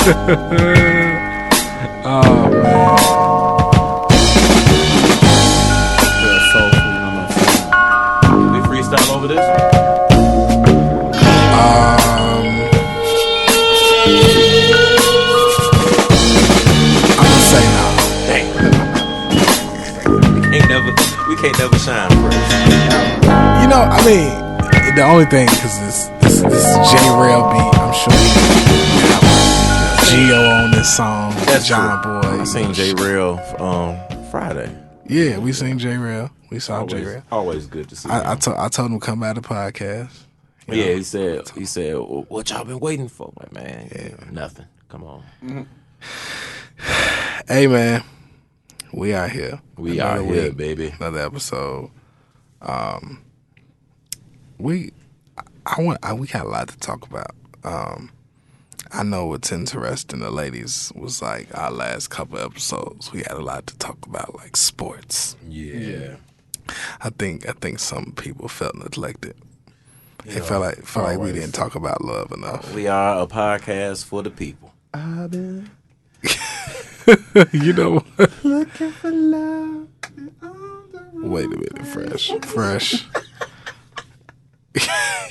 Oh man. Yeah, soulful, you know what I'm saying? We freestyle over this? I'm gonna say no. Damn. We can't never shine fresh. You know, I mean, the only thing, because this J-Rail beat, I'm sure he got Geo on this song. That's John true. Boy. I seen J-Rail Friday. Yeah, we seen J-Rail. We saw J-Rail. Always good to see I him. told him to come by the podcast. You Yeah, know? he said, what y'all been waiting for? Like, man, nothing. Come on. Mm-hmm. Hey, man. We out here. We out here, baby. Another episode. We got a lot to talk about. I know what's interesting. The ladies was like our last couple episodes. We had a lot to talk about, like sports. Yeah. I think some people felt neglected. Yeah, It felt like we didn't talk about love enough. We are a podcast for the people. I've been, you know, Looking for love. wait a minute, Fresh.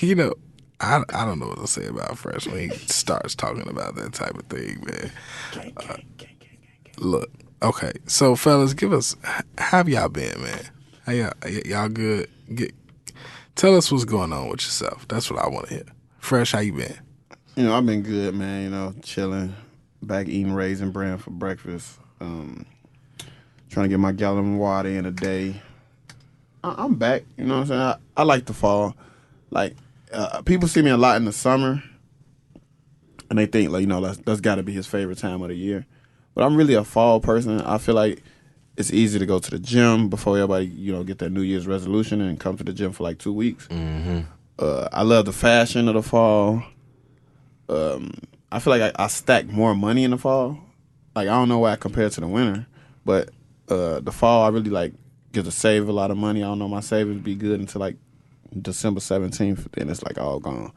You know, I don't know what to say about Fresh when he starts talking about that type of thing, man. Look, okay, so fellas, how have y'all been, man? How y'all good? Tell us what's going on with yourself. That's what I want to hear. Fresh, how you been? You know, I've been good, man. You know, chilling, back eating Raisin Bran for breakfast. Trying to get my gallon of water in a day. I'm back. You know what I'm saying? I like the fall. Like, people see me a lot in the summer, and they think, like, you know, that's got to be his favorite time of the year. But I'm really a fall person. I feel like it's easy to go to the gym before everybody, you know, get their New Year's resolution and come to the gym for like 2 weeks. Mm-hmm. I love the fashion of the fall. I feel like I stack more money in the fall. Like, I don't know why I compare it to the winter, but the fall I really like get to save a lot of money. I don't know, my savings be good until like December 17th, then it's like all gone.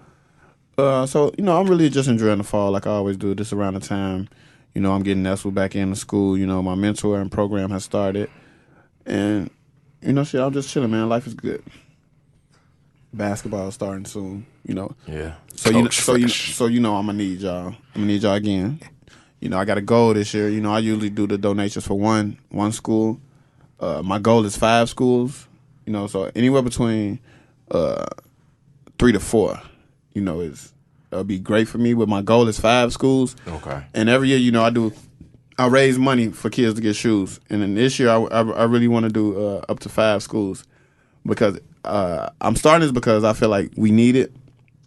So, you know, I'm really just enjoying the fall like I always do. This around the time, you know, I'm getting nestled back into school. You know, my mentoring program has started. And, you know, shit, I'm just chilling, man. Life is good. Basketball starting soon, you know. Yeah. So you know I'm gonna need y'all. I'm gonna need y'all again. You know, I got a goal this year. You know, I usually do the donations for one school. My goal is 5 schools. You know, so anywhere between 3 to 4. You know, it'll be great for me. But my goal is 5 schools. Okay. And every year, you know, I raise money for kids to get shoes. And then this year, I really want to do up to 5 schools because I'm starting this because I feel like we need it.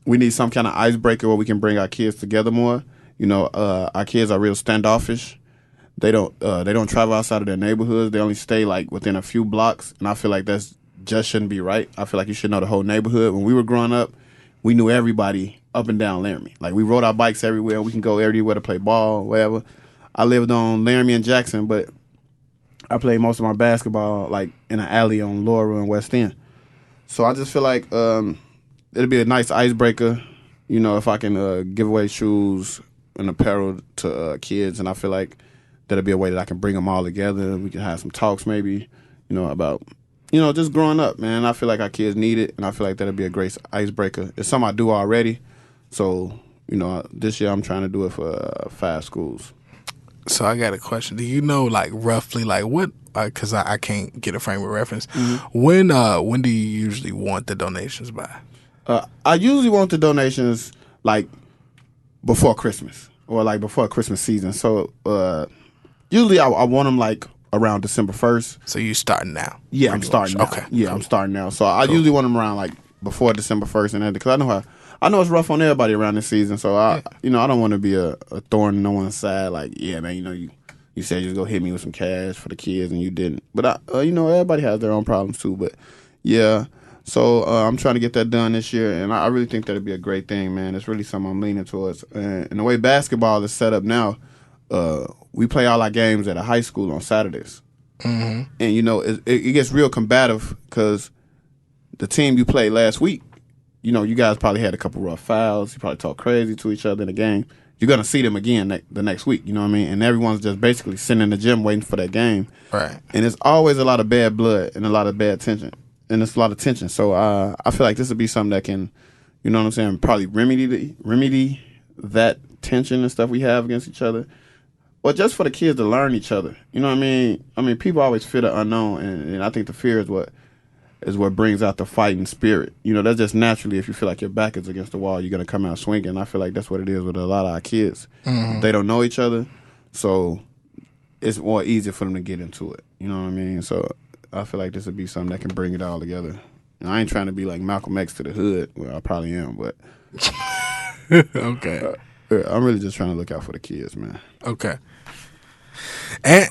We need some kind of icebreaker where we can bring our kids together more. You know, our kids are real standoffish. They don't travel outside of their neighborhoods. They only stay like within a few blocks, and I feel like that's just shouldn't be right. I feel like you should know the whole neighborhood. When we were growing up, we knew everybody up and down Laramie. Like, we rode our bikes everywhere. We can go everywhere to play ball, whatever. I lived on Laramie and Jackson, but I played most of my basketball like in an alley on Laurel and West End. So I just feel like it'll be a nice icebreaker, you know, if I can give away shoes and apparel to kids, and I feel like that'll be a way that I can bring them all together. We can have some talks maybe, you know, about, you know, just growing up, man. I feel like our kids need it, and I feel like that'll be a great icebreaker. It's something I do already, so, you know, this year I'm trying to do it for 5 schools. So I got a question. Do you know, like, roughly, like, what? Because I can't get a frame of reference. Mm-hmm. When do you usually want the donations by? I usually want the donations like before Christmas or like before Christmas season. So usually I want them like around December 1st. So you starting now? Yeah, I'm starting now. Okay. Yeah, cool. I'm starting now. So I usually want them around like before December 1st and then because I know it's rough on everybody around this season. So you know, I don't want to be a thorn in no one's side. Like, yeah, man, you know, you said you was gonna hit me with some cash for the kids and you didn't. But you know, everybody has their own problems too. But yeah, so I'm trying to get that done this year, and I really think that'd be a great thing, man. It's really something I'm leaning towards. And the way basketball is set up now, we play all our games at a high school on Saturdays, and you know, it gets real combative because the team you played last week, you know, you guys probably had a couple rough fouls. You probably talked crazy to each other in the game. you're gonna see them again the next week. You know what I mean? And everyone's just basically sitting in the gym waiting for that game. Right. And it's always a lot of bad blood and a lot of bad tension, and it's a lot of tension. So I feel like this would be something that can, you know what I'm saying, probably remedy that tension and stuff we have against each other. Or just for the kids to learn each other. You know what I mean? I mean, people always fear the unknown, and I think the fear is what brings out the fighting spirit. You know, that's just naturally, if you feel like your back is against the wall, you're going to come out swinging. I feel like that's what it is with a lot of our kids. Mm-hmm. They don't know each other, so it's more easier for them to get into it. You know what I mean? So I feel like this would be something that can bring it all together. And I ain't trying to be like Malcolm X to the hood. Well, I probably am, but... Okay. I'm really just trying to look out for the kids, man. Okay. And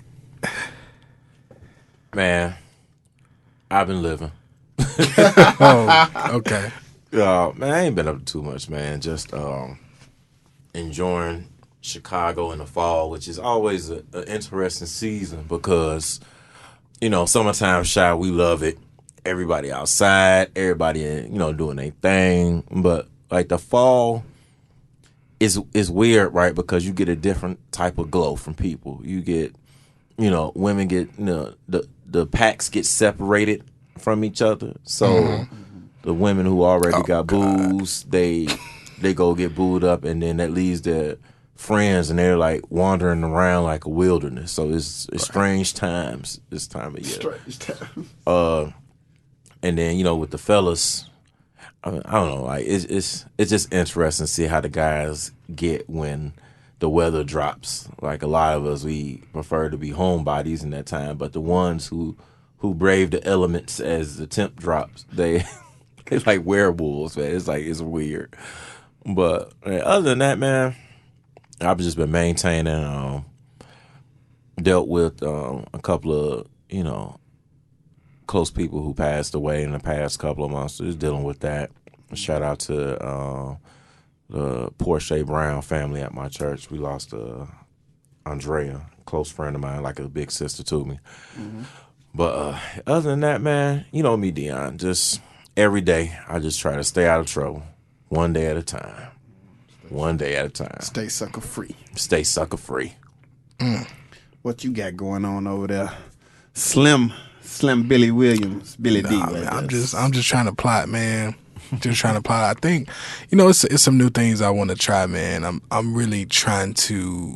Man, I've been living. oh, okay. Man, I ain't been up to too much, man. Just enjoying Chicago in the fall, which is always an interesting season because, you know, summertime Chi, we love it. Everybody outside, everybody, you know, doing their thing. But like the fall is weird, right? Because you get a different type of glow from people. You get, you know, women get, you know, the packs get separated from each other. So the women who already got booze, they go get booed up, and then that leaves their friends, and they're like wandering around like a wilderness. So it's strange times this time of year. Strange times. And then, you know, with the fellas, I don't know, like it's just interesting to see how the guys get when the weather drops. Like a lot of us, we prefer to be homebodies in that time, but the ones who brave the elements as the temp drops, it's like werewolves, man. It's weird. But man, other than that, man, I've just been maintaining. Dealt with a couple of, you know, close people who passed away in the past couple of months. Just dealing with that. Shout out to the Porsche Brown family at my church. We lost Andrea, a close friend of mine, like a big sister to me. Mm-hmm. But other than that, man, you know me, Dion. Just every day, I just try to stay out of trouble, one day at a time. One day at a time. Stay sucker free. Stay sucker free. What you got going on over there, Slim Billy Williams, Billy D? Man, I'm just trying to plot, man. Just trying to plot. I think, you know, it's some new things I want to try, man. I'm really trying to.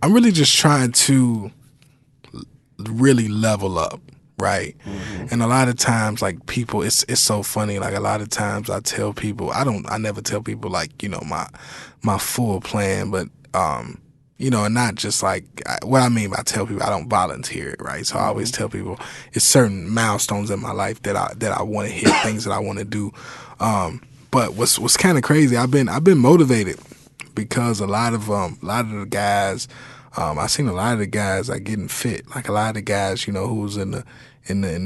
I'm really just trying to really level up, right? Mm-hmm. And a lot of times, like people, it's so funny. Like a lot of times, I tell people, I never tell people like, you know, my full plan, but you know, and not just like what I mean by tell people, I don't volunteer it, right? So I always tell people it's certain milestones in my life that I want to hit, things that I want to do. But what's kind of crazy, I've been motivated because a lot of the guys, I've seen a lot of the guys are getting fit. Like a lot of the guys, you know, who's in the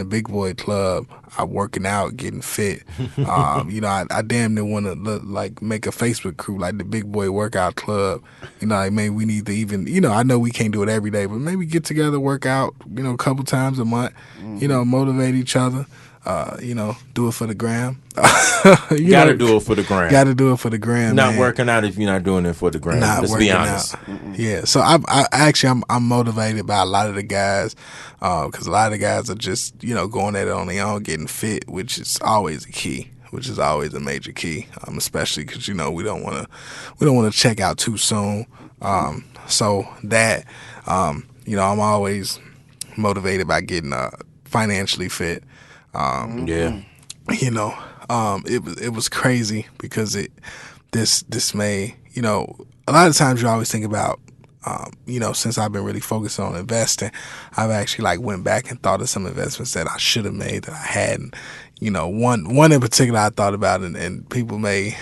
big boy club are working out, getting fit. You know, I damn near want to like make a Facebook crew like the big boy workout club. You know, like maybe we need to even, you know, I know we can't do it every day, but maybe get together, work out, you know, a couple times a month. You know, motivate each other. You know, do it for the gram. You gotta do it for the gram. Gotta do it for the gram. Not man. Working out if you're not doing it for the gram. Let's be honest. Yeah. So I'm motivated by a lot of the guys, because a lot of the guys are just, you know, going at it on their own, getting fit, which is always a key. Which is always a major key, especially because, you know, we don't want to check out too soon. So that, you know, I'm always motivated by getting financially fit. Yeah. You know, it was crazy because this may, you know, a lot of times you always think about, you know, since I've been really focused on investing, I've actually like went back and thought of some investments that I should have made that I hadn't. You know, one in particular I thought about, and people may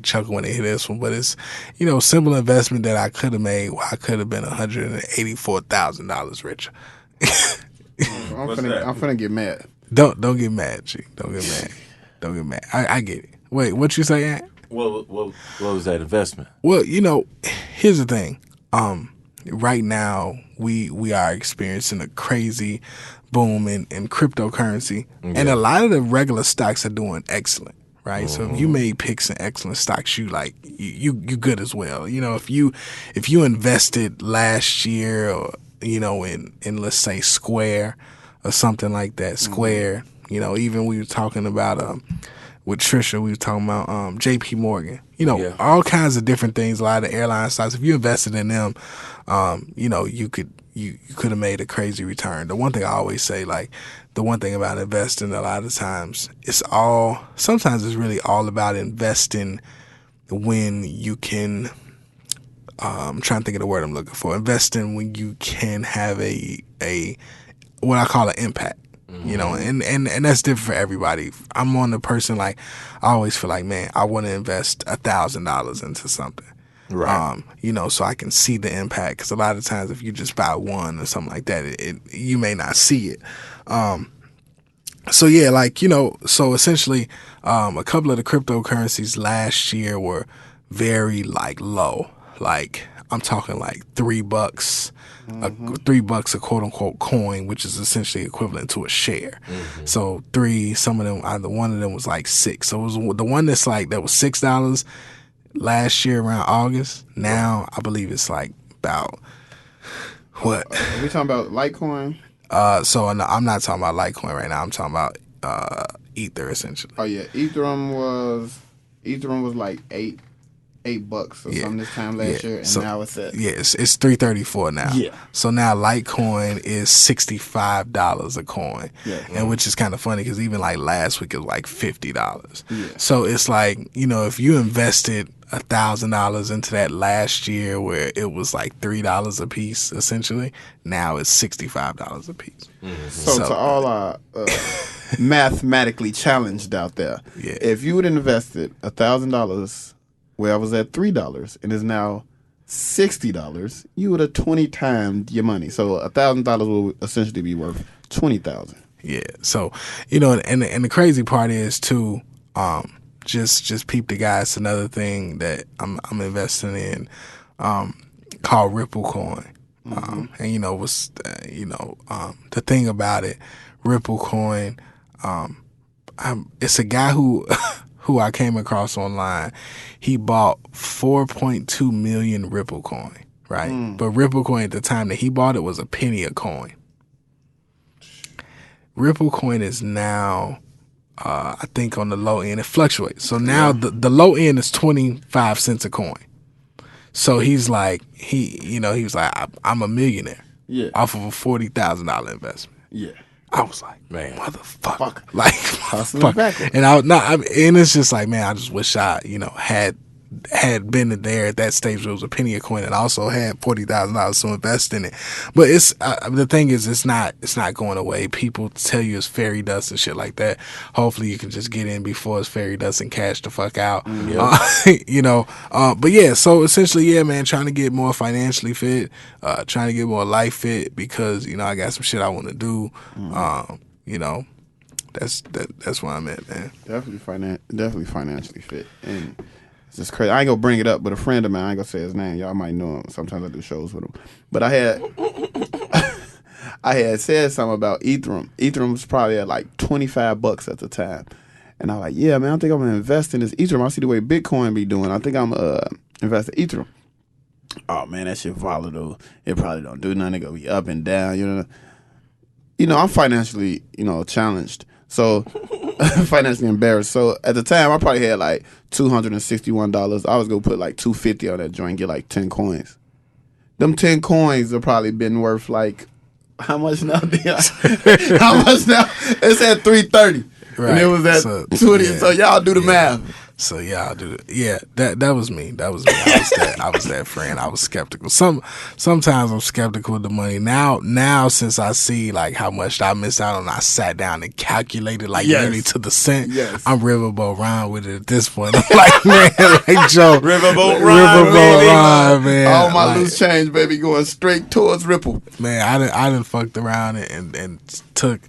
chuckle when they hear this one, but it's, you know, simple investment that I could have made where I could have been $184,000 richer. I'm finna get mad. Don't get mad, G. Don't get mad. Don't get mad. I get it. Wait, what you say, Aunt? What was that investment? Well, you know, here's the thing. Right now we are experiencing a crazy boom in cryptocurrency, and a lot of the regular stocks are doing excellent, right? So if you made picks in excellent stocks, you good as well. You know, if you invested last year, or in let's say Square or something like that, Square. Even we were talking about with Trisha, we were talking about J.P. Morgan. All kinds of different things. A lot of airline stocks. If you invested in them, you could have made a crazy return. The one thing I always say, like, the one thing about investing, a lot of times, sometimes it's really all about investing when you can, I'm trying to think of the word I'm looking for, investing when you can have a what I call an impact. And that's different for everybody. I'm on the person, like, I always feel like, man, I want to invest $1,000 into something. Right. So I can see the impact. Because a lot of times, if you just buy one or something like that, you may not see it. So essentially, a couple of the cryptocurrencies last year were very low. Like, I'm talking like $3, $3 a quote unquote coin, which is essentially equivalent to a share. So some of them, either one of them was like $6. So it was the one that was $6 last year around August. Now I believe it's like about what? Are we talking about Litecoin? So no, I'm not talking about Litecoin right now. I'm talking about Ether essentially. Oh yeah, Ethereum was like $8 or something this time last year, and now it's at it's $3.34 now. Yeah. So now Litecoin is $65 a coin, and which is kind of funny because even like last week it was like $50. Yeah. So it's like if you invested $1,000 into that last year where it was like $3 a piece essentially, now it's $65 a piece. So to all our mathematically challenged out there, if you would have invested $1,000 where I was at $3 and is now $60, you would have 20 times your money. So $1,000 will essentially be worth $20,000. Yeah. So and the crazy part is too, just peep the guys. Another thing that I'm investing in, called Ripple Coin. And what's the thing about it, Ripple Coin, it's a guy who I came across online. He bought 4.2 million Ripple Coin, right? But Ripple Coin at the time that he bought it was a penny a coin. Ripple Coin is now, I think on the low end, it fluctuates. So now the low end is 25 cents a coin. So he's like, he was like, I'm a millionaire off of a $40,000 investment. Yeah. I was like, man, motherfucker, like, fuck. And it's just like, man, I just wish I, had been there at that stage where it was a penny a coin, and also had $40,000 to invest in it. But it's the thing is, it's not going away. People tell you it's fairy dust and shit like that. Hopefully, you can just get in before it's fairy dust and cash the fuck out. But yeah, so essentially, man, trying to get more financially fit, trying to get more life fit because I got some shit I want to do. That's where I'm at, man. Definitely financially fit. And it's just crazy. I ain't gonna bring it up, but a friend of mine, I ain't gonna say his name. Y'all might know him. Sometimes I do shows with him. But I had said something about Ethereum. Ethereum was probably at like $25 at the time. And I was like, yeah, man, I think I'm gonna invest in this Ethereum. I see the way Bitcoin be doing. I think I'm invest in Ethereum. Oh man, that shit volatile. It probably don't do nothing. It gonna be up and down, I'm financially, challenged. So financially embarrassed. So at the time, I probably had like $261. I was gonna put like $250 on that joint and get like 10 coins. Them 10 coins have probably been worth like how much now? How much now? It's at $330, right. And it was at 20. Yeah. So y'all do the math. So y'all do it. Yeah, that was me. That was me. I was that friend. I was skeptical. Sometimes I'm skeptical of the money. Now since I see like how much I missed out on, I sat down and calculated nearly to the cent. Yes. I'm riverboat rhyme with it at this point. I'm like, man, like Joe. Riverboat rhyme, man. All my loose change, baby, going straight towards Ripple. Man, I done fucked around and took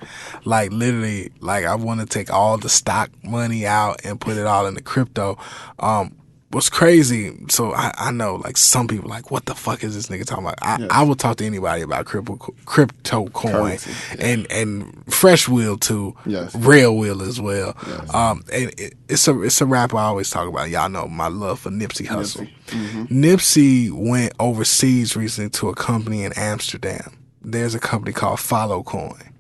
literally I want to take all the stock money out and put it all in the crypto. what's crazy, so I know like some people like, what the fuck is this nigga talking about? I will talk to anybody about crypto coin Currency, and fresh wheel too, real wheel as well. And it's a rapper I always talk about. Y'all know my love for Nipsey Hussle. Nipsey went overseas recently to a company in Amsterdam. There's a company called Followcoin.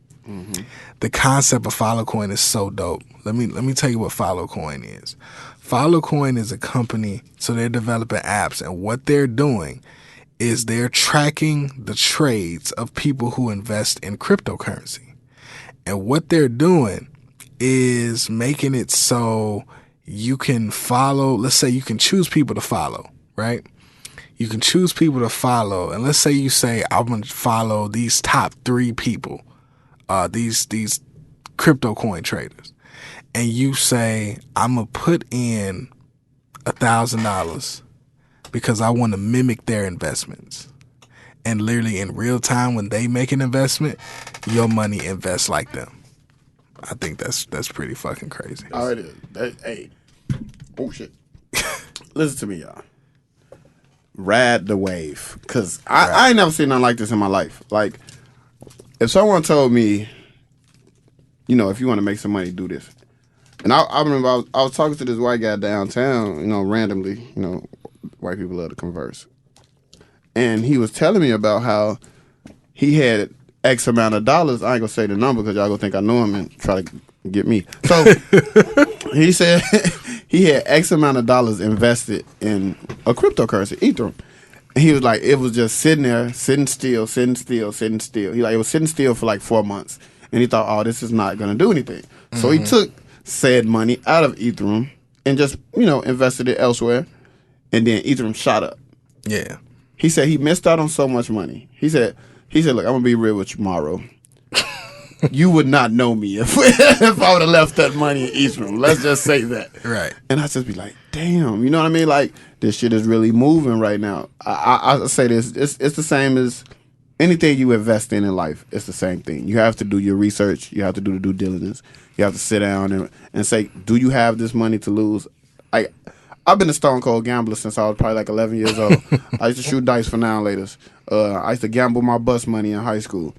The concept of Followcoin is so dope. Let me tell you what Followcoin is. Followcoin is a company, so they're developing apps, and what they're doing is they're tracking the trades of people who invest in cryptocurrency. And what they're doing is making it so you can follow, let's say you can choose people to follow, right? You can choose people to follow, and let's say you say, I'm going to follow these top 3 people, these crypto coin traders. And you say, I'm going to put in $1,000 because I want to mimic their investments. And literally in real time, when they make an investment, your money invests like them. I think that's pretty fucking crazy. Oh, it is. Hey, oh shit. Listen to me, y'all. Ride the wave. Because I ain't never seen nothing like this in my life. Like, if someone told me, you know, if you want to make some money, do this. And I remember I was talking to this white guy downtown, you know, randomly. You know, white people love to converse. And he was telling me about how he had X amount of dollars. I ain't going to say the number because y'all going to think I know him and try to get me. So he said he had X amount of dollars invested in a cryptocurrency, Ethereum. And he was like, it was just sitting there, sitting still. He like, it was sitting still for like 4 months. And he thought, oh, this is not going to do anything. So he took said money out of Ethereum and just, you know, invested it elsewhere. And then Ethereum shot up. Yeah. He said he missed out on so much money. He said, look, I'm going to be real with you tomorrow. You would not know me if I would have left that money in Ethereum. Let's just say that. Right. And I just be like, damn, you know what I mean? Like, this shit is really moving right now. I say this, it's the same as anything you invest in life. It's the same thing. You have to do your research. You have to do the due diligence. You have to sit down and say, do you have this money to lose? I've been a stone cold gambler since I was probably like 11 years old. I used to shoot dice for now and laters. I used to gamble my bus money in high school.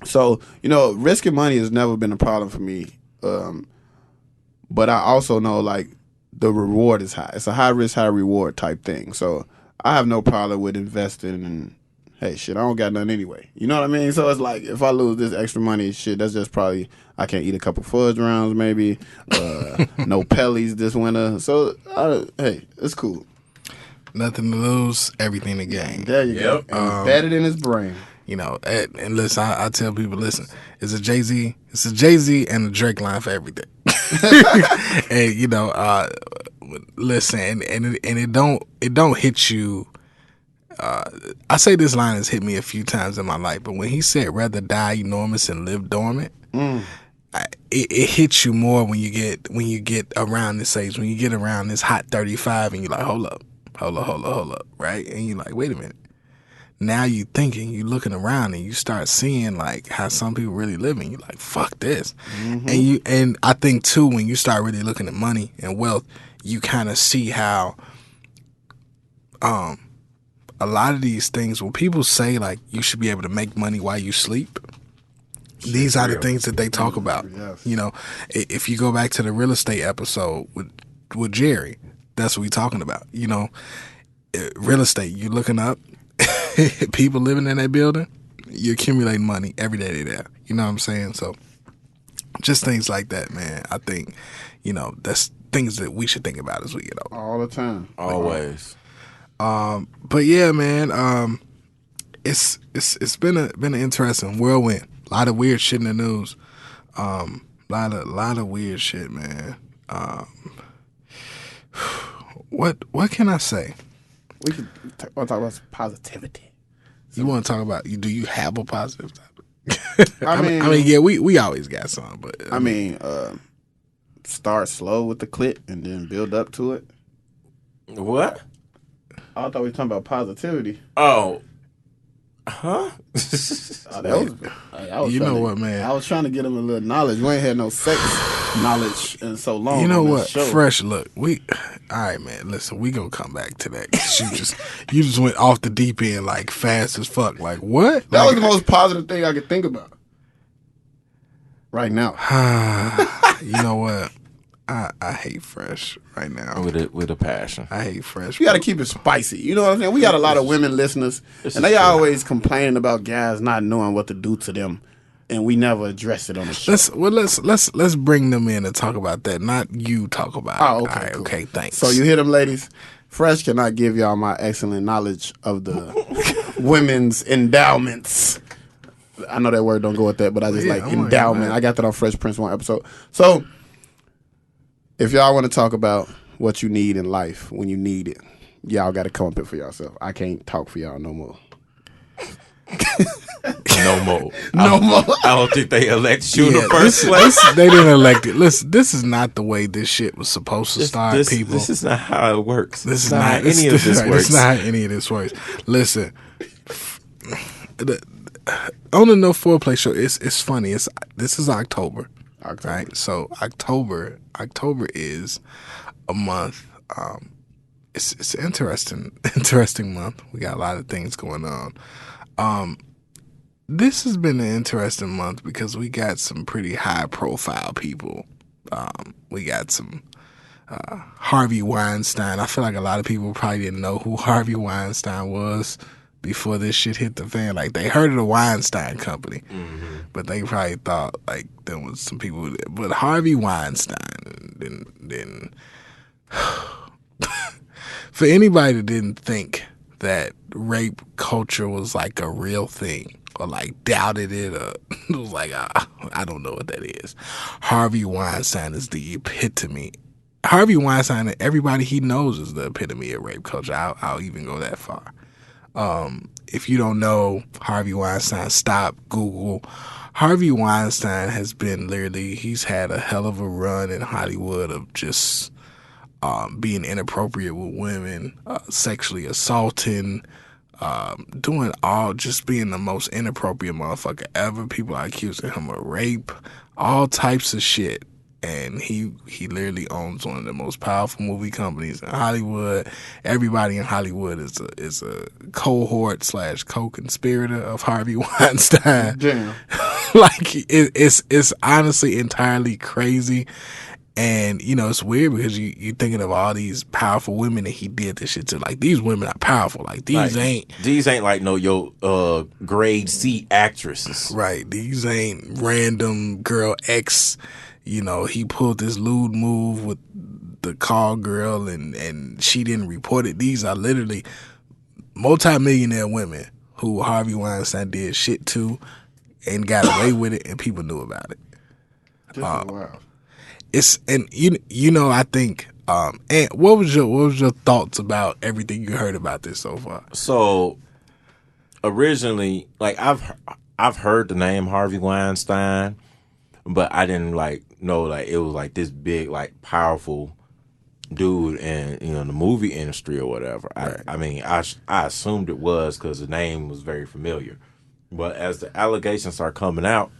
So, you know, risking money has never been a problem for me. But I also know, like, the reward is high. It's a high risk, high reward type thing. So I have no problem with investing and, hey, shit, I don't got nothing anyway. You know what I mean? So it's like, if I lose this extra money, shit, that's just probably, I can't eat a couple fudge rounds maybe. No Pellies this winter. So, hey, it's cool. Nothing to lose, everything to gain. There you go. Embedded in his brain. You know, and listen, I tell people, listen, it's a Jay-Z and a Drake line for everything. And you know, listen, and it don't hit you. I say this line has hit me a few times in my life, but when he said rather die enormous and live dormant, it hits you more when you get around this age, when you get around this hot 35 and you're like, hold up, right? And you're like, wait a minute. Now you thinking, you looking around and you start seeing like how some people really living. You're like, fuck this. And I think too, when you start really looking at money and wealth, you kind of see how a lot of these things, when people say like you should be able to make money while you sleep, these are the things that they talk about. Yes. You know, if you go back to the real estate episode with Jerry, that's what we're talking about. You know, real estate, you looking up people living in that building, you accumulate money every day they're there. You know what I'm saying? So just things like that, man. I think, you know, that's things that we should think about as we get older. All the time. Always. But yeah, man, it's been an interesting whirlwind. A lot of weird shit in the news. Lot of weird shit, man. What can I say? We could talk about some positivity. You want to talk about? Do you have a positive topic? I mean, yeah, we always got some, but I mean, start slow with the clit and then build up to it. What? I thought we were talking about positivity. Oh. Huh? You know what, man? I was trying to get him a little knowledge. We ain't had no sex knowledge in so long. You know what? Fresh look. All right, man. Listen, we gonna come back to that. 'Cause you just went off the deep end like fast as fuck. Like what? That Like, was the most positive thing I could think about right now. you know what? I hate Fresh right now. With a passion. I hate Fresh. You got to keep it spicy. You know what I'm saying? We got a lot of women listeners, and they always complaining about guys not knowing what to do to them, and we never address it on the show. Let's bring them in and talk about that. Not you talk about it. Oh, okay, All right, cool. okay, thanks. So you hear them, ladies? Fresh cannot give y'all my excellent knowledge of the women's endowments. I know that word don't go with that, but I just like I'm endowment. like, I got that on Fresh Prince one episode. So if y'all want to talk about what you need in life when you need it, y'all got to come up here for yourself. I can't talk for y'all no more. No more. No more. I don't think they elected you in the first place. They didn't elect it. Listen, this is not the way this shit was supposed to start, people. This is not how it works. This is not not how any of this right, works. This is not how any of this works. Listen, on the No Foreplay show, it's funny. This is October, right? So October is a month. It's an interesting month. We got a lot of things going on. This has been an interesting month because we got some pretty high profile people. We got some Harvey Weinstein. I feel like a lot of people probably didn't know who Harvey Weinstein was before this shit hit the fan. Like, they heard of the Weinstein Company, but they probably thought like there was some people. But Harvey Weinstein, then for anybody that didn't think that rape culture was like a real thing, or like doubted it, or it was like, I don't know what that is. Harvey Weinstein is the epitome. Harvey Weinstein, and everybody he knows, is the epitome of rape culture. I'll even go that far. If you don't know Harvey Weinstein, stop, Google. Harvey Weinstein has been he's had a hell of a run in Hollywood of just being inappropriate with women, sexually assaulting, just being the most inappropriate motherfucker ever. People are accusing him of rape, all types of shit. And he literally owns one of the most powerful movie companies in Hollywood. Everybody in Hollywood is a cohort / co-conspirator of Harvey Weinstein. Damn. Like, it's honestly entirely crazy. And, you know, it's weird because you're thinking of all these powerful women that he did this shit to. Like, these women are powerful. Like, these ain't like no grade C actresses. Right. These ain't random girl X. You know, he pulled this lewd move with the call girl and she didn't report it. These are literally multimillionaire women who Harvey Weinstein did shit to and got away with it, and people knew about it. Wow. I think and what was your thoughts about everything you heard about this so far? So originally, like, I've heard the name Harvey Weinstein, but I didn't know it was like this big, like, powerful dude in, you know, the movie industry or whatever. Right. I mean, I assumed it was because the name was very familiar. But as the allegations start coming out,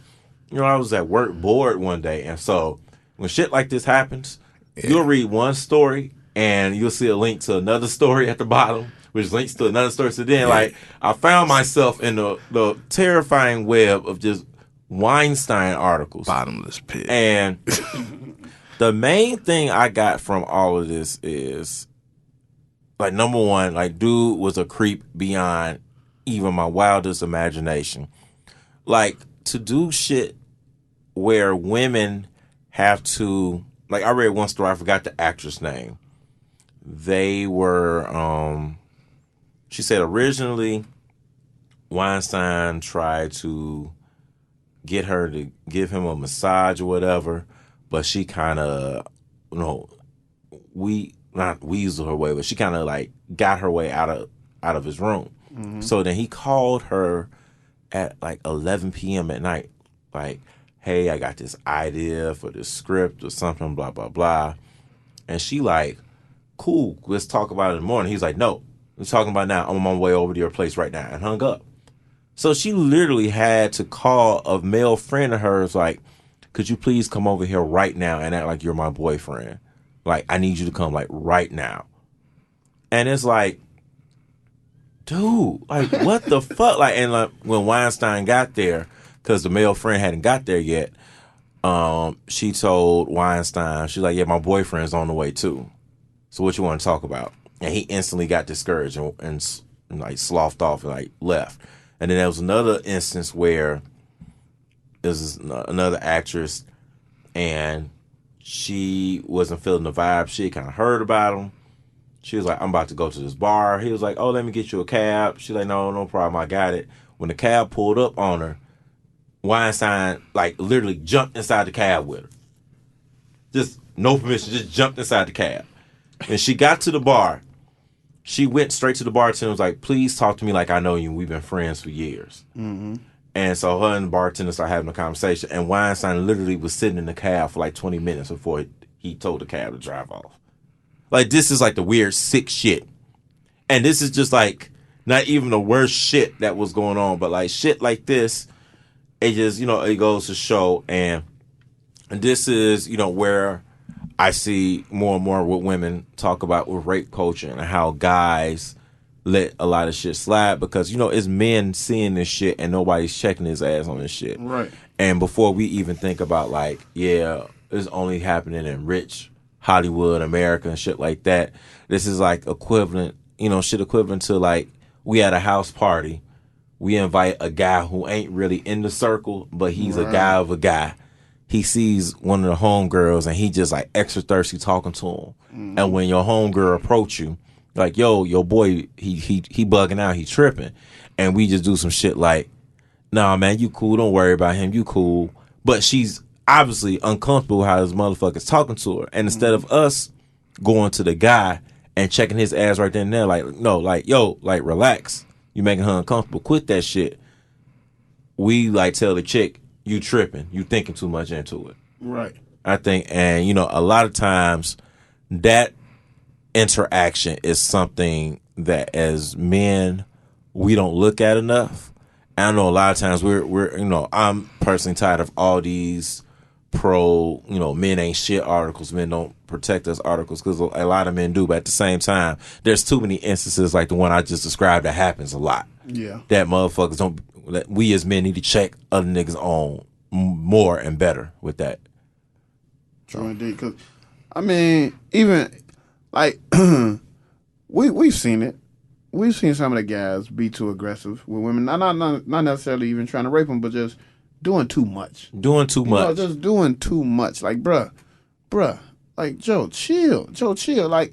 you know, I was at work bored one day, and so when shit like this happens, you'll read one story and you'll see a link to another story at the bottom, which links to another story. So then, like, I found myself in the terrifying web of just Weinstein articles. Bottomless pit. And the main thing I got from all of this is, like, number one, like, dude was a creep beyond even my wildest imagination. Like, to do shit where women have to, like, I read one story, I forgot the actress name. They were, she said originally Weinstein tried to get her to give him a massage or whatever, but she kind of, you know, not weaseled her way, but she kind of, like, got her way out of his room. Mm-hmm. So then he called her at like 11 p.m. at night, like, hey, I got this idea for this script or something, blah, blah, blah. And she like, cool, let's talk about it in the morning. He's like, no, we're talking about now. I'm on my way over to your place right now, and hung up. So she literally had to call a male friend of hers, like, could you please come over here right now and act like you're my boyfriend? Like, I need you to come, like, right now. And it's like, dude, like, what the fuck? Like, and like, when Weinstein got there, because the male friend hadn't got there yet, she told Weinstein, she's like, yeah, my boyfriend's on the way too. So what you want to talk about? And he instantly got discouraged and like sloughed off and like left. And then there was another instance where there's another actress and she wasn't feeling the vibe. She kind of heard about him. She was like, I'm about to go to this bar. He was like, oh, let me get you a cab. She's like, no problem. I got it. When the cab pulled up on her, Weinstein, like, literally jumped inside the cab with her. Just no permission. Just jumped inside the cab. And she got to the bar. She went straight to the bartender and was like, please talk to me like I know you. We've been friends for years. Mm-hmm. And so her and the bartender started having a conversation. And Weinstein literally was sitting in the cab for like 20 minutes before he told the cab to drive off. Like, this is like the weird, sick shit. And this is just like, not even the worst shit that was going on, but like shit like this, it just, it goes to show. And this is, where I see more and more what women talk about with rape culture and how guys let a lot of shit slide because, it's men seeing this shit and nobody's checking his ass on this shit. Right. And before we even think about like, yeah, it's only happening in rich Hollywood, America, and shit like that. This is like equivalent, shit equivalent to like we at a house party. We invite a guy who ain't really in the circle, but he's a guy of a guy. He sees one of the homegirls and he just like extra thirsty talking to him. Mm-hmm. And when your homegirl approach you, like, yo, your boy, he bugging out, he tripping. And we just do some shit like, nah, man, you cool. Don't worry about him. You cool. But she's obviously uncomfortable how this motherfucker's talking to her. And instead of us going to the guy and checking his ass right then and there, like, no, like, yo, like, relax. You making her uncomfortable. Quit that shit. We, like, tell the chick, you tripping. You thinking too much into it. Right. I think, and, a lot of times that interaction is something that as men, we don't look at enough. And I know a lot of times we're I'm personally tired of all these men ain't shit articles, men don't protect us articles, because a lot of men do, but at the same time, there's too many instances like the one I just described that happens a lot. Yeah. That motherfuckers don't, that we as men need to check other niggas on more and better with that. True indeed, because, I mean, even, like, we've seen it. We've seen some of the guys be too aggressive with women, not necessarily even trying to rape them, but just doing too much. Just doing too much. Like, bruh. Like, Joe, chill. Like,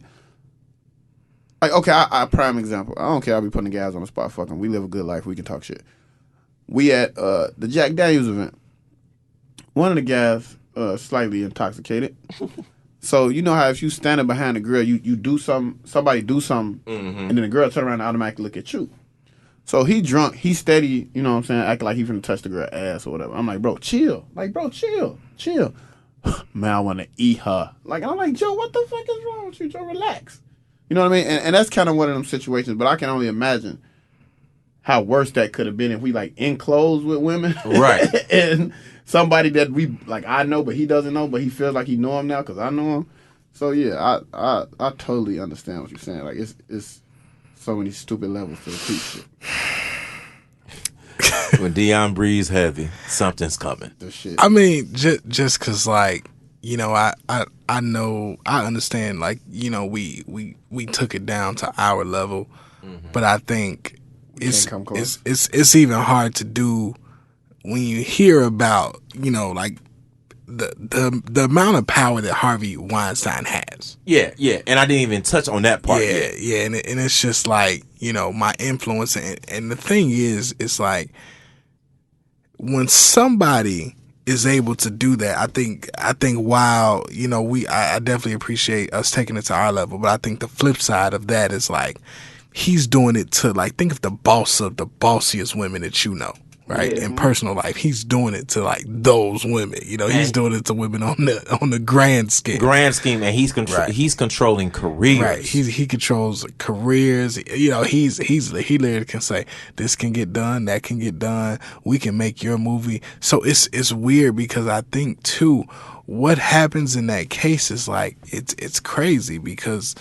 okay, I prime example. I don't care. I'll be putting the guys on the spot. Fucking, we live a good life. We can talk shit. We at the Jack Daniels event. One of the guys slightly intoxicated. So you know how if you standing behind the girl, you do somebody do something, mm-hmm. and then the girl turn around and automatically look at you. So he drunk, he steady, you know what I'm saying, acting like he finna touch the girl ass or whatever. I'm like, bro, chill. Chill. Man, I want to eat her. Like, I'm like, Joe, what the fuck is wrong with you, Joe? Relax. You know what I mean? And that's kind of one of them situations, but I can only imagine how worse that could have been if we, like, enclosed with women. Right. And somebody that we, like, I know, but he doesn't know, but he feels like he know him now because I know him. So, yeah, I totally understand what you're saying. Like, it's so many stupid levels to the creep shit. When Dion breathes heavy, something's coming. The shit. I mean, just cause like, I know, I understand, like, we took it down to our level, mm-hmm. but I think it's even hard to do when you hear about, like the amount of power that Harvey Weinstein has. Yeah, and I didn't even touch on that part yet. Yeah, and it's just like, my influence, and the thing is, it's like, when somebody is able to do that, I think while, I definitely appreciate us taking it to our level, but I think the flip side of that is like, he's doing it to, like, think of the boss of the bossiest women that you know. Right, in personal life, he's doing it to, like, those women. He's doing it to women on the grand scheme. And he's controlling careers. Right, he controls careers. He literally can say, this can get done, that can get done. We can make your movie. So it's weird because I think too, what happens in that case is like it's crazy because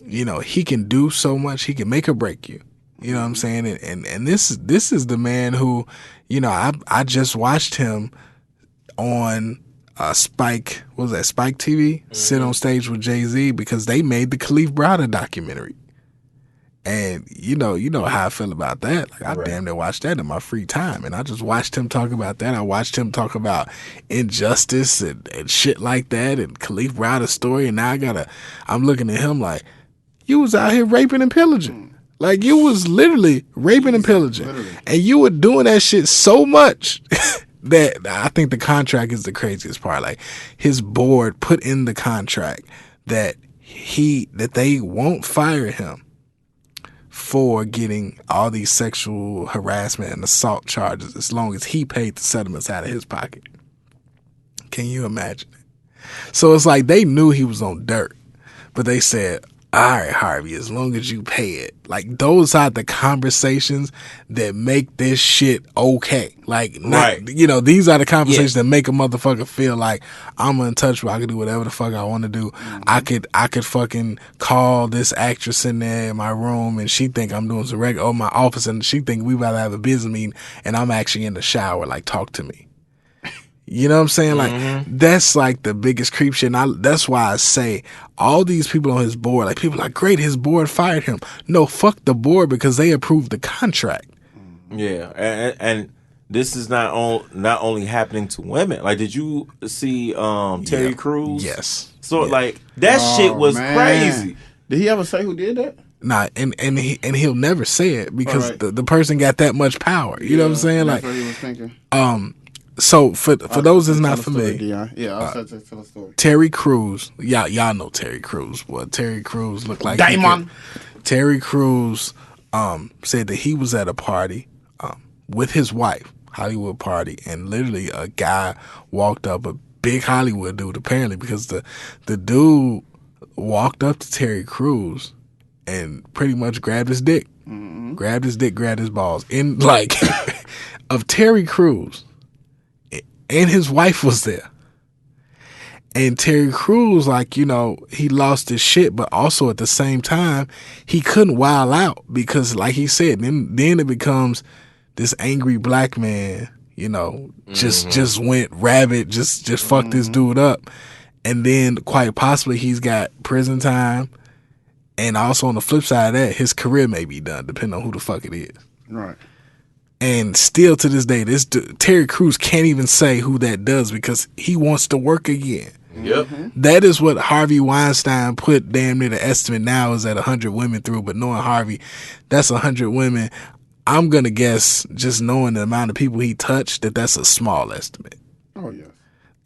he can do so much. He can make or break you. You know what I'm saying? And this is the man who, I just watched him on Spike. What was that? Spike TV? Sit on stage with Jay-Z because they made the Khalif Browder documentary. And you know how I feel about that. Like I damn near watched that in my free time, and I just watched him talk about that. I watched him talk about injustice and shit like that, and Khalif Browder's story. And now I'm looking at him like, you was out here raping and pillaging. Like you was literally raping and pillaging, and you were doing that shit so much that I think the contract is the craziest part. Like his board put in the contract that they won't fire him for getting all these sexual harassment and assault charges as long as he paid the settlements out of his pocket. Can you imagine it? So it's like they knew he was on dirt, but they said, all right, Harvey, as long as you pay it. Like those are the conversations that make this shit okay. Like, these are the conversations that make a motherfucker feel like I'm untouchable. I can do whatever the fuck I want to do. I could fucking call this actress in there in my room and she think I'm doing some regular, or my office, and she think we about to have a business meeting and I'm actually in the shower. Like, talk to me. You know what I'm saying? Like, that's like the biggest creep shit. And that's why I say all these people on his board, like people are like, great, his board fired him. No, fuck the board because they approved the contract. Yeah. And this is not only happening to women. Like, did you see Terry Crews? Yes. So like that shit was crazy. Did he ever say who did that? Nah, and he'll never say it because the person got that much power. You know what I'm saying? That's like, what he was thinking. So for those that's not familiar, I'll tell the story. Terry Crews, y'all know Terry Crews. Boy, Terry Crews looked like Diamond. Terry Crews said that he was at a party with his wife, Hollywood party, and literally a guy walked up, a big Hollywood dude apparently, because the dude walked up to Terry Crews and pretty much grabbed his dick, grabbed his balls, in like of Terry Crews. And his wife was there. And Terry Crews, like, he lost his shit, but also at the same time, he couldn't wild out because, like he said, then it becomes this angry black man, just went rabid, just fucked this dude up. And then quite possibly he's got prison time. And also on the flip side of that, his career may be done, depending on who the fuck it is. Right. And still to this day, Terry Crews can't even say who that does because he wants to work again. Yep. That is what Harvey Weinstein put damn near the estimate now is at 100 women through. But knowing Harvey, that's 100 women. I'm going to guess, just knowing the amount of people he touched, that's a small estimate. Oh, yes.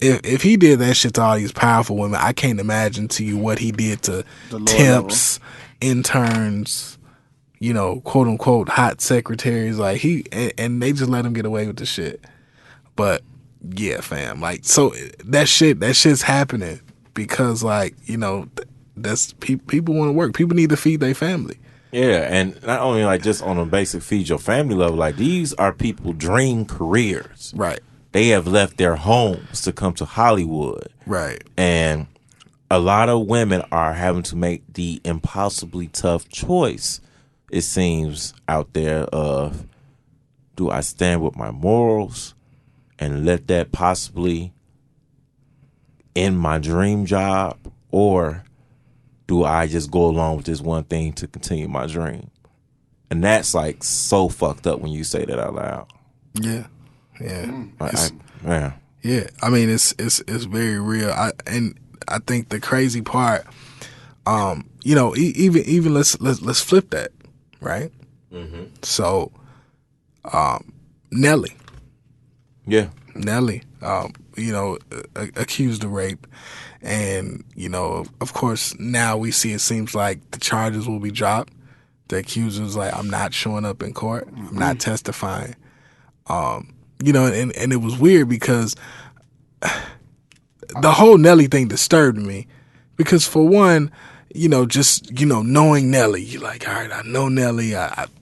If he did that shit to all these powerful women, I can't imagine to you what he did to temps, interns, quote unquote hot secretaries. Like and they just let him get away with the shit. But yeah, fam, like, so that shit's happening because, like, that's people want to work. People need to feed their family. Yeah, and not only like just on a basic feed your family level, like these are people dream careers. Right. They have left their homes to come to Hollywood. Right. And a lot of women are having to make the impossibly tough choice, it seems, out there of, do I stand with my morals and let that possibly end my dream job, or do I just go along with this one thing to continue my dream? And that's like so fucked up when you say that out loud. Yeah. Yeah. Yeah. I mean, it's very real. I think the crazy part, even let's flip that, right? Mm-hmm. So, Nelly. Yeah. Nelly, accused of rape. And, of course, now we see it seems like the charges will be dropped. The accuser's like, I'm not showing up in court. I'm not testifying. And it was weird because the whole Nelly thing disturbed me. Because for one, just, knowing Nelly, you're like, all right, I know Nelly.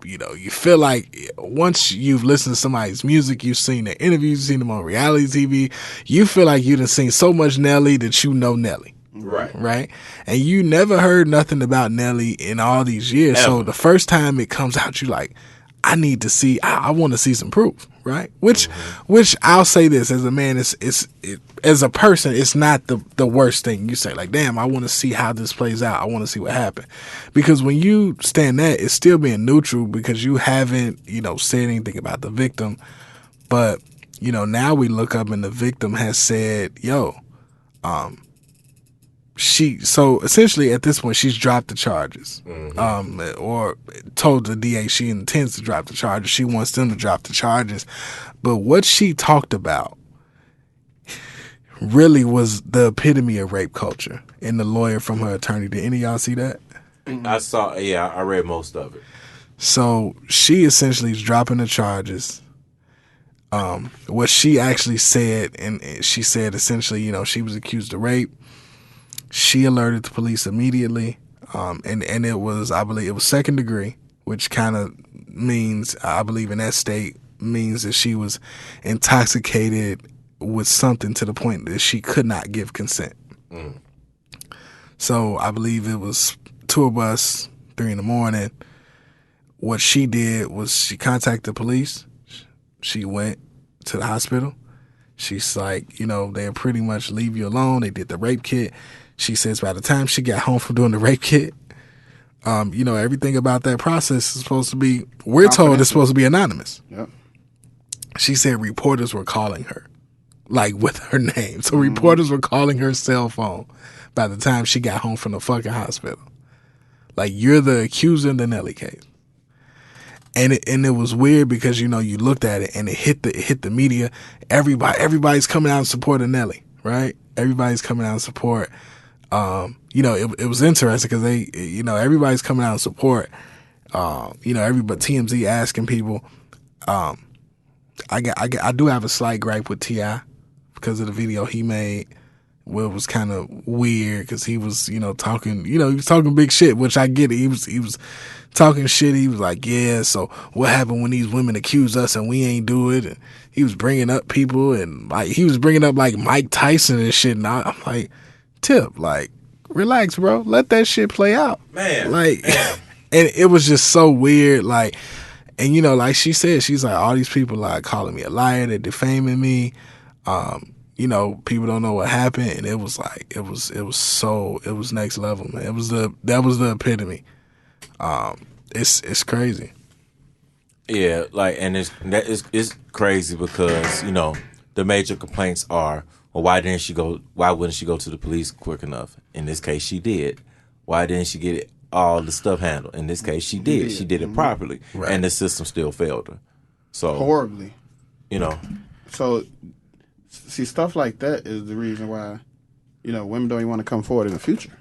You feel like once you've listened to somebody's music, you've seen their interviews, you've seen them on reality TV, you feel like you done seen so much Nelly that you know Nelly. Right. And you never heard nothing about Nelly in all these years. Ever. So the first time it comes out, you like, I need to see, I want to see some proof. Right. Which I'll say this as a man, as a person, it's not the worst thing. You say like, damn, I want to see how this plays out. I want to see what happened. Because when you stand that, it's still being neutral because you haven't, said anything about the victim. But, now we look up and the victim has said, so essentially at this point she's dropped the charges, or told the DA she intends to drop the charges. She wants them to drop the charges, but what she talked about really was the epitome of rape culture. And the lawyer from her attorney, did any of y'all see that? I saw. Yeah, I read most of it. So she essentially is dropping the charges. What she actually said, and she said essentially, she was accused of rape. She alerted the police immediately, and it was, I believe, it was second degree, which kind of means, I believe in that state, means that she was intoxicated with something to the point that she could not give consent. So I believe it was tour bus, 3 a.m. What she did was she contacted the police. She went to the hospital. She's like, they pretty much leave you alone. They did the rape kit. She says by the time she got home from doing the rape kit, everything about that process is supposed to be, we're told it's supposed to be anonymous. Yep. She said reporters were calling her, like with her name. So reporters were calling her cell phone by the time she got home from the fucking hospital. Like, you're the accuser in the Nelly case. And it was weird because, you looked at it and it hit the media. Everybody's coming out in support of Nelly, right? Everybody's coming out in support. It was interesting because they, everybody's coming out in support. Everybody, TMZ asking people. I do have a slight gripe with T.I. because of the video he made. Well, it was kind of weird because he was, talking, he was talking big shit, which I get it. He was talking shit. He was like, yeah, so what happened when these women accuse us and we ain't do it? And he was bringing up people and like, he was bringing up like Mike Tyson and shit. And I'm like, Tip, like, relax, bro. Let that shit play out. Man. Like, and it was just so weird. Like, and like she said, she's like, all these people like calling me a liar. They're defaming me. People don't know what happened, and it was like it was next level, man. That was the epitome. It's crazy. Yeah, like, and it's crazy because the major complaints are, well, why wouldn't she go to the police quick enough? In this case, she did. Why didn't she get all the stuff handled? In this case, she did. She did it properly, right. And the system still failed her. So horribly. So. See, stuff like that is the reason why, women don't even want to come forward in the future.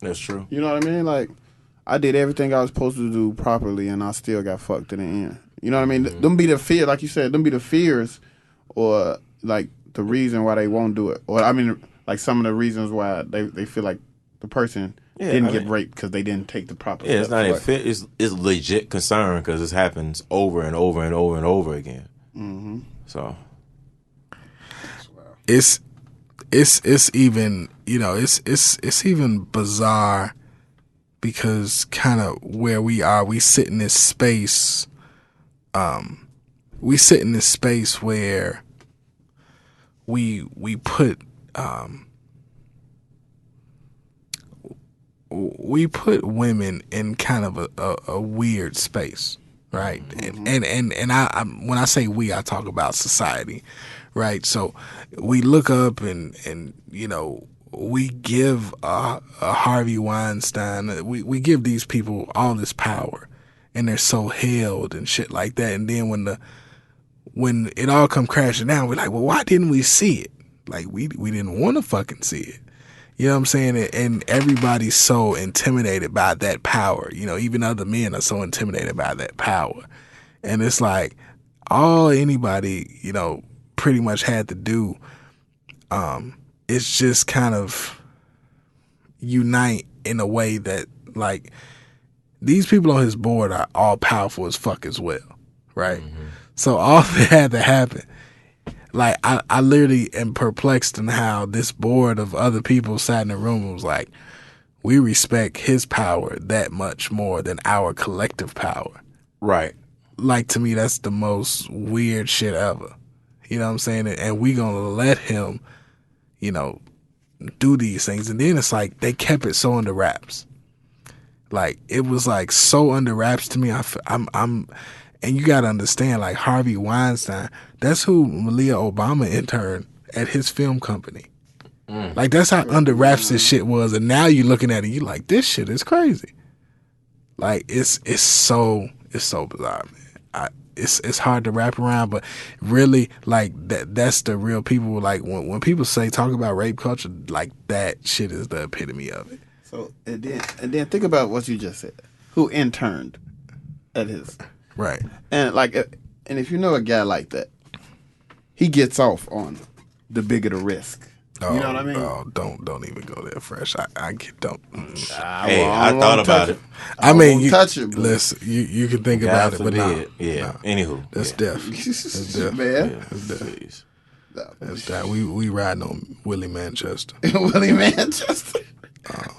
That's true. You know what I mean? Like, I did everything I was supposed to do properly, and I still got fucked in the end. You know what I mean? Them be the fear, like you said, them be the fears, or like the reason why they won't do it, or I mean, like some of the reasons why they feel like the person didn't get raped because they didn't take the proper. Yeah, it's not a fit. It's legit concern because this happens over and over and over and over again. Mm-hmm. So. It's even, it's even bizarre because kind of where we are, we sit in this space where we put women in kind of a weird space, right? Mm-hmm. And I when I say we, I talk about society. Right, so we look up and we give a Harvey Weinstein, we give these people all this power, and they're so held and shit like that. And then when it all come crashing down, we're like, well, why didn't we see it? Like we didn't want to fucking see it. You know what I'm saying? And everybody's so intimidated by that power. Even other men are so intimidated by that power, and it's like all anybody pretty much had to do is just kind of unite in a way that, like, these people on his board are all powerful as fuck as well, right? So all that had to happen. Like, I literally am perplexed in how this board of other people sat in the room and was like, we respect his power that much more than our collective power. Right. Like, to me, that's the most weird shit ever. You know what I'm saying? And we gonna let him, you know, do these things. And then it's like they kept it so under wraps. Like, it was like so under wraps to me. I'm and you gotta understand, like, Harvey Weinstein, that's who Malia Obama interned at his film company. Like, that's how under wraps this shit was. And now you looking at it, you like, this shit is crazy. Like, it's so bizarre, man. It's hard to wrap around, but really, like, that's the real people. Like, when people talk about rape culture, like, that shit is the epitome of it. So and then think about what you just said. Who interned at his Right. and like and if you know a guy like that, he gets off on the bigger the risk. Oh, you know what I mean? Oh, don't even go there, Fresh. I don't. Hey, I thought about it. I mean, you touch it, bro. listen. You can think about it, but nah. Yeah. Anywho, That's death. That's death. Man. That's death. Please. That's that. We riding on Willie Manchester. Willie Manchester.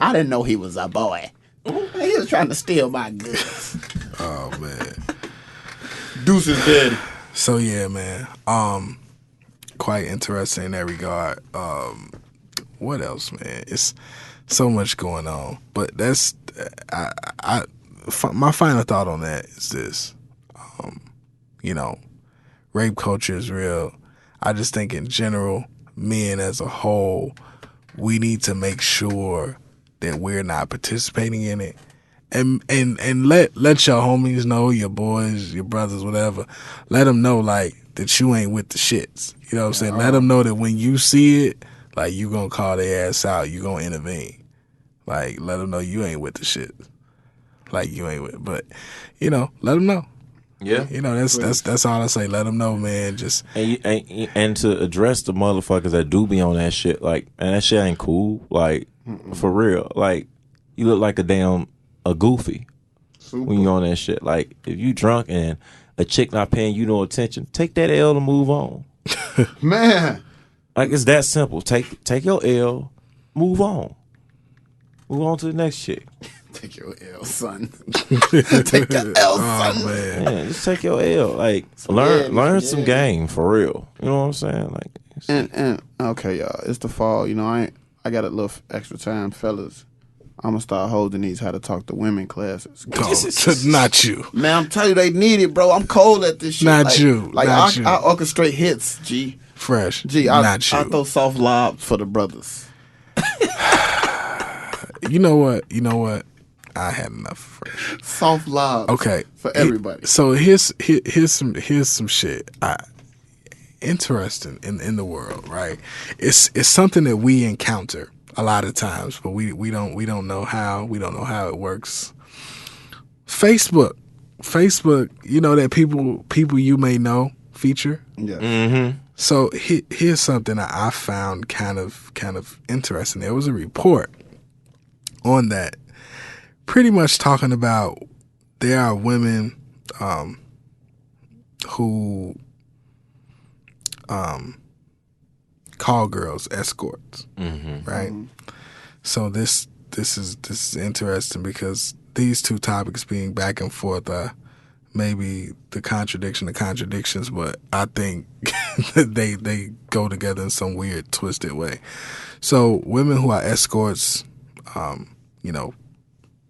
I didn't know he was a boy. He was trying to steal my goods. Oh man. Deuces dead. So yeah, man. Quite interesting in that regard. What else, man? It's so much going on. But that's my final thought on that is this. You know, rape culture is real. I just think in general, men as a whole, we need to make sure that we're not participating in it. And let your homies know, your boys, your brothers, whatever. Let them know, like, that you ain't with the shits. You know what I'm saying? Let them know that when you see it, like, you gonna call their ass out. You gonna intervene. Like, let them know you ain't with the shit. Like, you ain't with. But, you know, let them know. Yeah. You know, that's all I say. Let them know, man. Just and to address the motherfuckers that do be on that shit, like, man, that shit ain't cool. Like, for real. Like, you look like a goofy when you on that shit. Like, if you drunk and a chick not paying you no attention, take that L to move on. Man. Like, it's that simple. Take your L, move on. Move on to the next chick. Take your L, son. Take the L, son. oh man. Yeah, just take your L. Like, learn some game for real. You know what I'm saying? Like, And okay, y'all, it's the fall. You know, I got a little extra time, fellas. I'm gonna start holding these how to talk to women classes. Not you. Man, I'm telling you, they need it, bro. I'm cold at this shit. Not you. Like, Not I you. orchestrate hits, G. Fresh. Not you. I throw soft lobs for the brothers. You know what? I had enough of Fresh. Soft lobs. Okay. For everybody. So here's some shit. Interesting in the world, right? It's something that we encounter a lot of times, but we don't know how it works. Facebook, you know, that people you may know feature. Yeah. mm-hmm. So here's something I found kind of interesting. There was a report on that, pretty much talking about there are women who call girls escorts, right? Mm-hmm. So this is interesting because these two topics being back and forth are maybe the contradictions, but I think they go together in some weird, twisted way. So women who are escorts, you know,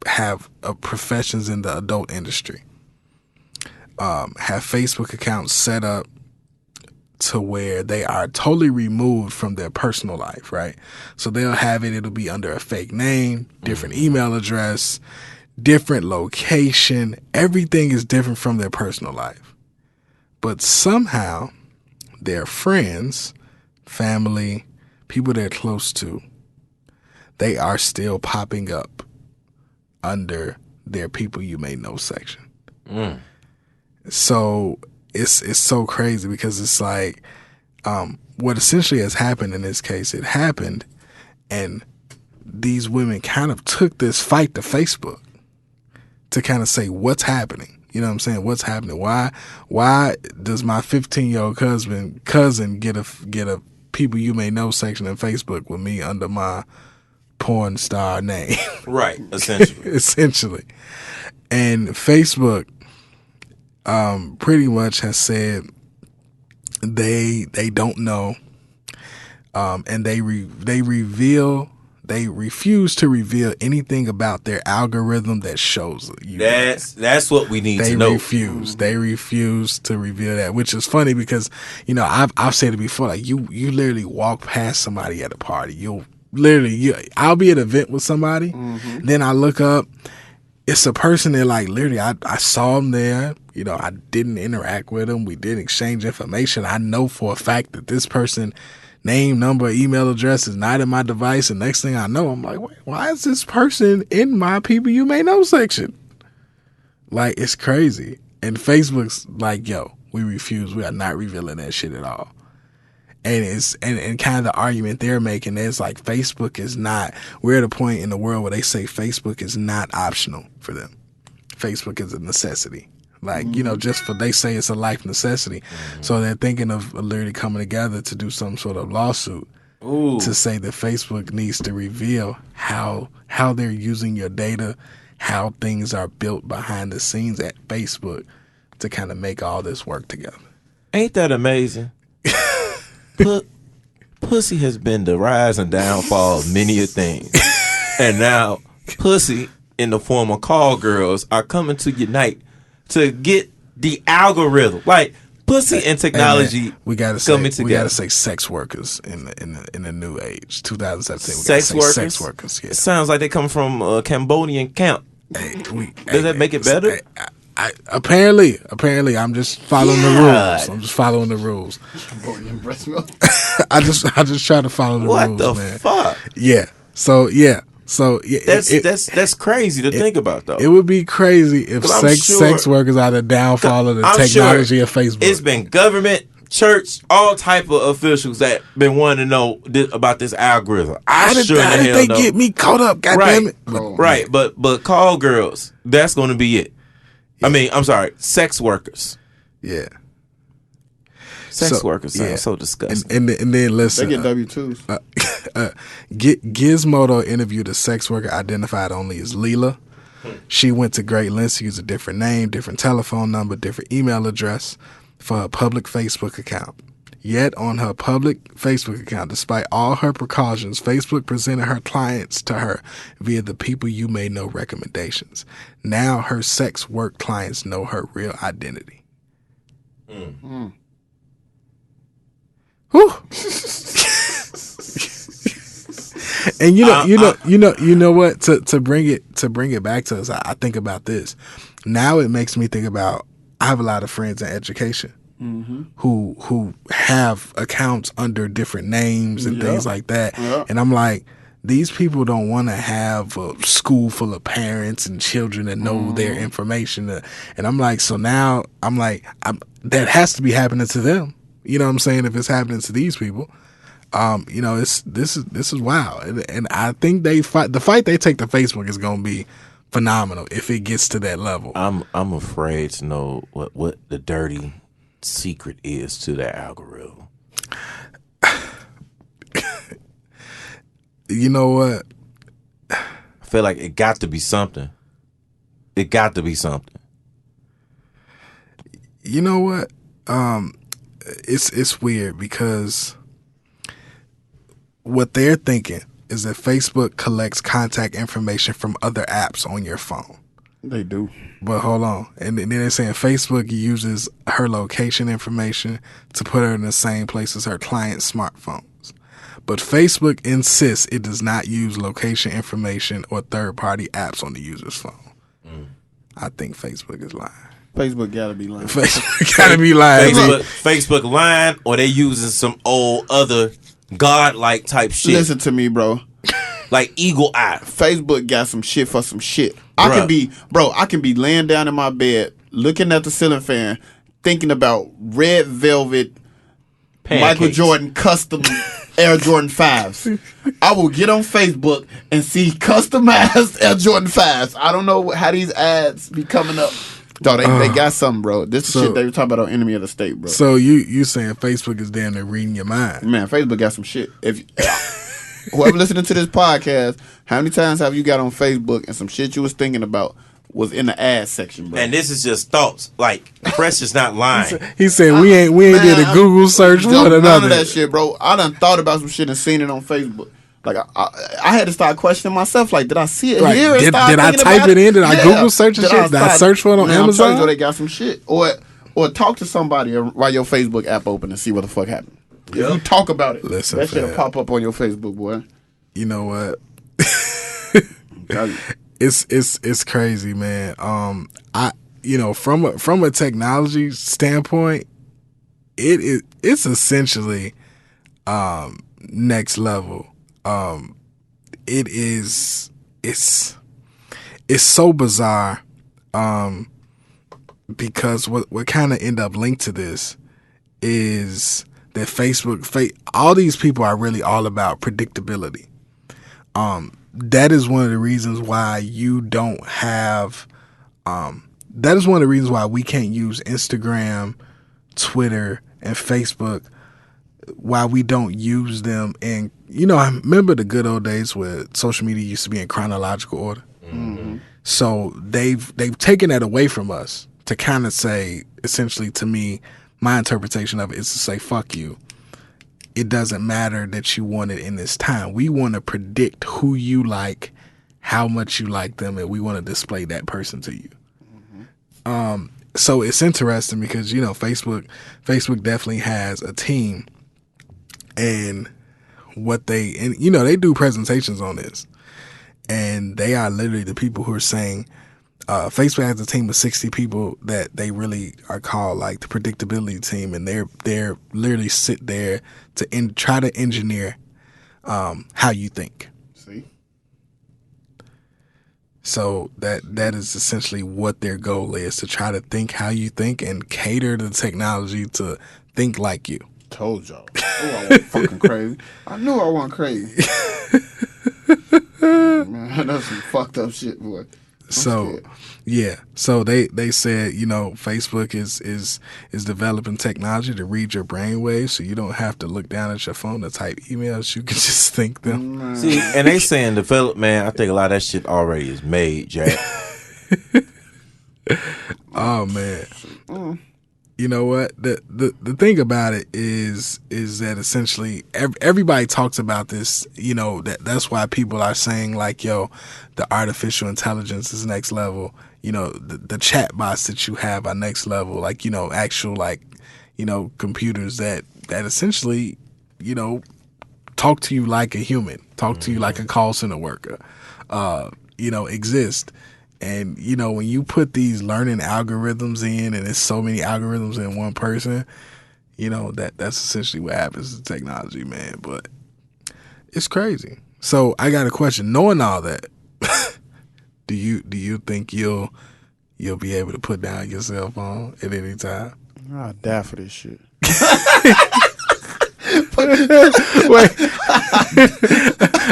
have professions in the adult industry, have Facebook accounts set up to where they are totally removed from their personal life, right? So they'll have it'll be under a fake name, different email address, different location. Everything is different from their personal life. But somehow their friends, family, people they're close to, they are still popping up under their people you may know section. So it's so crazy because it's like what essentially has happened in this case, it happened and these women kind of took this fight to Facebook to kind of say what's happening. You know what I'm saying? What's happening? Why does my 15-year-old cousin get a people you may know section in Facebook with me under my porn star name? Right, essentially. Essentially. And Facebook pretty much has said they don't know, and they refuse to reveal anything about their algorithm that shows you. That's what we need to know. They refuse to reveal that, which is funny because, you know, I've said it before, like you literally walk past somebody at a party. I'll be at an event with somebody, then I look up, it's a person that, like, literally I saw them there. You know, I didn't interact with them. We didn't exchange information. I know for a fact that this person name, number, email address is not in my device. And next thing I know, I'm like, wait, why is this person in my people you may know section? Like, it's crazy. And Facebook's like, yo, we refuse. We are not revealing that shit at all. And it's and kind of the argument they're making is like Facebook is not, we're at a point in the world where they say Facebook is not optional for them. Facebook is a necessity. Like, you know, they say it's a life necessity. So they're thinking of literally coming together to do some sort of lawsuit to say that Facebook needs to reveal how they're using your data, how things are built behind the scenes at Facebook to kind of make all this work together. Ain't that amazing? Pussy has been the rise and downfall of many a thing. And now pussy in the form of call girls are coming to unite to get the algorithm. Like, pussy and technology we gotta coming together. We gotta say sex workers in the new age, 2017. Sex workers. Yeah. It sounds like they come from a Cambodian camp. Does that make it better? Apparently, I'm just following the rules. Cambodian breast milk. I just try to follow the rules, man. What the fuck? Yeah. So yeah. That's crazy to think about, though. It would be crazy if sex workers are the downfall of the technology of Facebook. It's been government, church, all type of officials that been wanting to know about this algorithm. How did they get me caught up? God damn it! Right, but call girls. That's going to be it. Yeah. I mean, I'm sorry, sex workers. Yeah. Sex workers sound so disgusting. And then listen, they get W-2s. Gizmodo interviewed a sex worker identified only as Leela. She went to great lengths to use a different name, different telephone number, different email address for her public Facebook account. Yet on her public Facebook account, despite all her precautions, Facebook presented her clients to her via the people you may know recommendations. Now her sex work clients know her real identity. Whew. And you know what? To bring it back to us, I think about this. Now it makes me think about, I have a lot of friends in education who have accounts under different names and things like that. Yeah. And I'm like, these people don't want to have a school full of parents and children that know their information. And I'm like, so now I'm like, that has to be happening to them. You know what I'm saying? If it's happening to these people, you know, this is wild. And I think the fight they take to Facebook is going to be phenomenal if it gets to that level. I'm afraid to know what the dirty secret is to that algorithm. You know what? I feel like it got to be something. It got to be something. You know what? It's weird because what they're thinking is that Facebook collects contact information from other apps on your phone. They do. But hold on. And then they're saying Facebook uses her location information to put her in the same place as her client's smartphones. But Facebook insists it does not use location information or third-party apps on the user's phone. I think Facebook is lying. Facebook gotta be lying. Facebook gotta be lying. Facebook lying, or they using some old other godlike type shit. Listen to me, bro. Like Eagle Eye. Facebook got some shit for some shit. I can be laying down in my bed, looking at the ceiling fan, thinking about red velvet, pancakes. Michael Jordan custom Air Jordan 5s. I will get on Facebook and see customized Air Jordan 5s. I don't know how these ads be coming up. Dog, they got something, bro. This is shit they were talking about on Enemy of the State, bro. So you saying Facebook is damn near reading your mind? Man, Facebook got some shit. If whoever listening to this podcast, how many times have you got on Facebook and some shit you was thinking about was in the ad section, bro? And this is just thoughts. Like, Fresh is not lying. He said we ain't did a Google search one another. None of that shit, bro. I done thought about some shit and seen it on Facebook. Like I had to start questioning myself. Like, did I see it here? Did I type it in? Did I Google search and shit? Did I search for it on Amazon? They got some shit. Or talk to somebody while your Facebook app open and see what the fuck happened. Yep. If you talk about it, that shit'll pop up on your Facebook, boy. You know what? It's crazy, man. From a technology standpoint, it's essentially next level. It's so bizarre because what kind of end up linked to this is that Facebook, all these people are really all about predictability. That is one of the reasons why you don't have. That is one of the reasons why we can't use Instagram, Twitter, and Facebook. Why we don't use them, and I remember the good old days where social media used to be in chronological order. Mm-hmm. So they've taken that away from us to kind of say, essentially, to me, my interpretation of it is to say, fuck you. It doesn't matter that you want it in this time. We want to predict who you like, how much you like them, and we want to display that person to you. Mm-hmm. So it's interesting because Facebook definitely has a team. And they do presentations on this, and they are literally the people who are saying Facebook has a team of 60 people that they really are called like the predictability team, and they're literally sit there to try to engineer how you think. See, so that is essentially what their goal is, to try to think how you think and cater the technology to think like you. Told y'all. Oh, I went fucking crazy. I knew I went crazy. Man, that's some fucked up shit, boy. So they said, Facebook is developing technology to read your brainwaves, so you don't have to look down at your phone to type emails. You can just think them. Man. See, and they saying develop, man. I think a lot of that shit already is made, Jack. Oh man. You know what? The thing about it is that essentially everybody talks about this. That's why people are saying like, yo, the artificial intelligence is next level. The chat bots that you have are next level. Like, actual like, computers that essentially, talk to you like a human, talk to you like a call center worker, exist. And, when you put these learning algorithms in, and there's so many algorithms in one person, that's essentially what happens to technology, man. But it's crazy. So I got a question. Knowing all that, do you think you'll be able to put down your cell phone at any time? I'll die for this shit. Wait,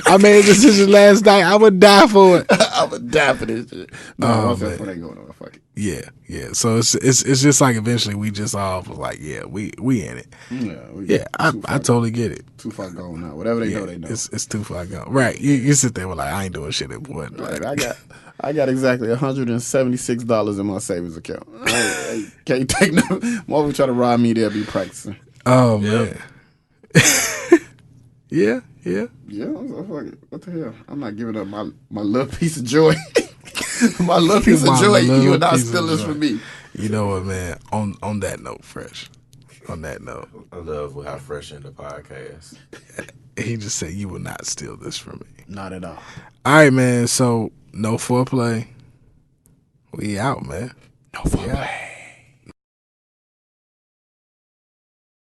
I made a decision last night. I would die for it. I would die for this shit. No, my cell phone ain't going on. Fuck it. Yeah. So it's just like eventually we just all was like, yeah, we in it. Yeah, I totally get it. Too far gone now. Whatever they know, they know. It's too far gone. Right. You sit there with like, I ain't doing shit important. Right. I got exactly $176 in my savings account. I can't take no more. We try to rob me, they'll be practicing. Oh man. Yeah. So fuck it. What the hell? I'm not giving up my little piece of joy. My little piece of joy. You are not steal this from me. You know what, man? On that note, Fresh. On that note, I love how Fresh in the podcast. He just said, "You will not steal this from me." Not at all. All right, man. So no foreplay. We out, man. No foreplay.